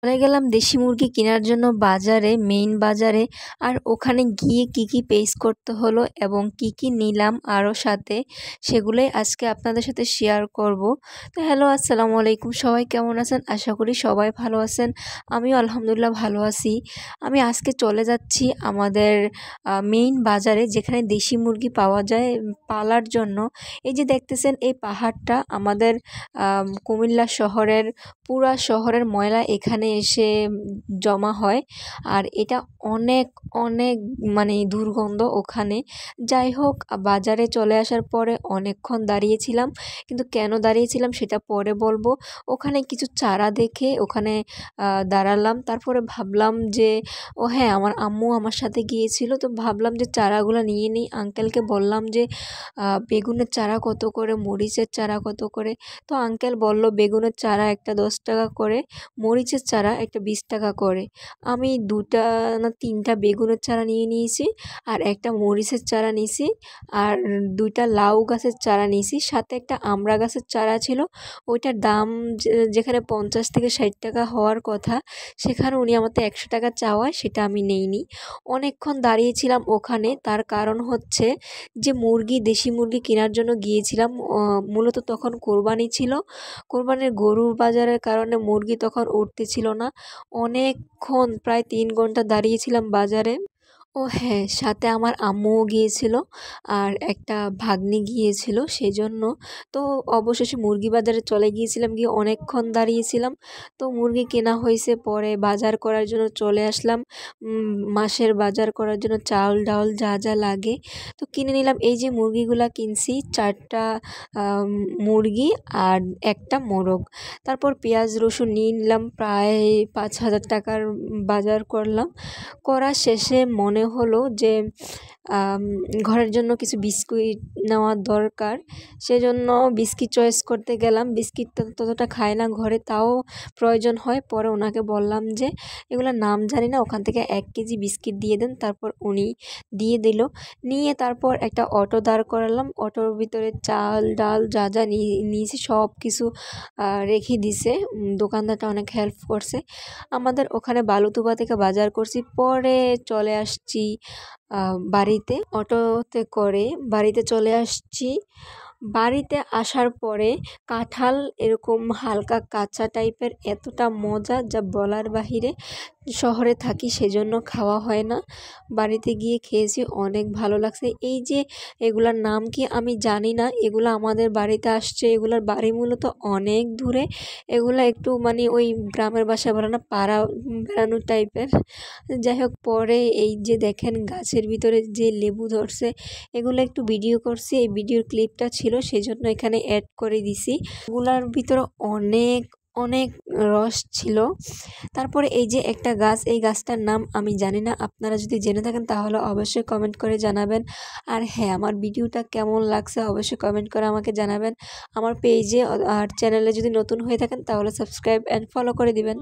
চলে গেলাম দেশি মুরগি কেনার জন্য বাজারে, মেইন বাজারে। আর ওখানে গিয়ে কি কি পেস করতে হলো এবং কি কি নিলাম আরও সাথে, সেগুলোই আজকে আপনাদের সাথে শেয়ার করব। তো হ্যালো, আসসালামু আলাইকুম, সবাই কেমন আছেন? আশা করি সবাই ভালো আছেন। আমিও আলহামদুলিল্লাহ ভালো আছি। আমি আজকে চলে যাচ্ছি আমাদের মেইন বাজারে, যেখানে দেশি মুরগি পাওয়া যায় পালার জন্য। এই যে দেখতেছেন এই পাহাড়টা আমাদের কুমিল্লা শহরের, পুরা শহরের ময়লা এখানে এসে জমা হয়। আর এটা অনেক অনেক মানে দুর্গন্ধ ওখানে। যাই হোক, বাজারে চলে আসার পরে অনেকক্ষণ দাঁড়িয়েছিলাম, কিন্তু কেন দাঁড়িয়েছিলাম সেটা পরে বলবো। ওখানে কিছু চারা দেখে ওখানে দাঁড়ালাম। তারপরে ভাবলাম যে ও হ্যাঁ, আমার আম্মু আমার সাথে গিয়েছিল, তো ভাবলাম যে চারাগুলো নিয়ে নিই। আঙ্কেলকে বললাম যে বেগুনের চারা কত করে, মরিচের চারা কত করে। তো আঙ্কেল বলল বেগুনের চারা একটা 10 টাকা করে, মরিচের চারা একটা 20 টাকা করে। আমি 2টা না 3টা বেগুনের চারা নিয়ে নিয়েছি, আর একটা মরিচের চারা নিয়েছি, আর 2টা লাউ গাছের চারা নিয়েছি, সাথে একটা আমড়া গাছের চারা ছিল। ওইটার দাম যেখানে 50 থেকে 60 টাকা হওয়ার কথা, সেখানে উনি আমাকে 100 টাকা চাওয়ায় সেটা আমি নেইনি। অনেকক্ষণ দাঁড়িয়েছিলাম ওখানে, তার কারণ হচ্ছে যে দেশি মুরগি কেনার জন্য গিয়েছিলাম। মূলত তখন কোরবানি ছিল, কোরবানির গরুর বাজারের কারণে মুরগি তখন উঠতেছিল না। অনেকক্ষণ, প্রায় 3 ঘন্টা দাঁড়িয়েছিলাম বাজারে। ও হ্যাঁ, সাথে আমার আম্মুও গিয়েছিল, আর একটা ভাগ্নি গিয়েছিল, সেজন্য। তো অবশেষে মুরগি বাজারে চলে গিয়েছিলাম, গিয়ে অনেকক্ষণ দাঁড়িয়েছিলাম। তো মুরগি কেনা হয়েছে, পরে বাজার করার জন্য চলে আসলাম। মাসের বাজার করার জন্য চাল ডাল যা যা লাগে তো কিনে নিলাম। এই যে মুরগিগুলা কিনছি, 4টা মুরগি আর একটা মোরগ। তারপর পেঁয়াজ রসুন নিয়ে নিলাম, প্রায় 5,000 টাকার বাজার করলাম। করা শেষে মনে হলো যে ঘরের জন্য কিছু বিস্কুট নেওয়া দরকার, সেজন্য বিস্কিট চয়েস করতে গেলাম। বিস্কিট ততটা খায় না ঘরে, তাও প্রয়োজন হয়। পরে ওনাকে বললাম যে এগুলোর নাম জানি না, ওখান থেকে 1 কেজি বিস্কিট দিয়ে দেন। তারপর উনি দিয়ে দিল। নিয়ে তারপর একটা অটো দাঁড় করালাম, অটোর ভিতরে চাল ডাল যা যা নিয়েছি সব কিছু রেখে দিছে। দোকানদারটা অনেক হেল্প করছে। আমাদের ওখানে বালুতুবা থেকে বাজার করছি, পরে চলে আসছি বাড়িতে। অটোতে করে বাড়িতে চলে আসছি। বাড়িতে আসার পরে কাঁঠাল এরকম হালকা কাঁচা টাইপের, এতটা মজা যা বলার বাহিরে। শহরে থাকি সেজন্য খাওয়া হয় না, বাড়িতে গিয়ে খেয়েছি, অনেক ভালো লাগছে। এই যে এগুলার নাম কি আমি জানি না, এগুলো আমাদের বাড়িতে আসছে, এগুলার বাড়ি মূলত অনেক দূরে। এগুলা একটু মানে ওই গ্রামের বাসায় বলে না, পাড়া বেড়ানো টাইপের। যাই হোক, পরে এই যে দেখেন গাছের ভিতরে যে লেবু ধরছে, এগুলো একটু ভিডিও করছি, এই ভিডিওর ক্লিপটা ছিল সেজন্য এখানে অ্যাড করে দিছি। এগুলার ভিতরে অনেক অনেক রস ছিল। তারপরে এই যে একটা গাছ, এই গাছটার নাম আমি জানি না, আপনারা যদি জেনে থাকেন তাহলে অবশ্যই কমেন্ট করে জানাবেন। আর হ্যাঁ, আমার ভিডিওটা কেমন লাগছে অবশ্যই কমেন্ট করে আমাকে জানাবেন। আমার পেজে আর চ্যানেলে যদি নতুন হয়ে থাকেন তাহলে সাবস্ক্রাইব অ্যান্ড ফলো করে দিবেন।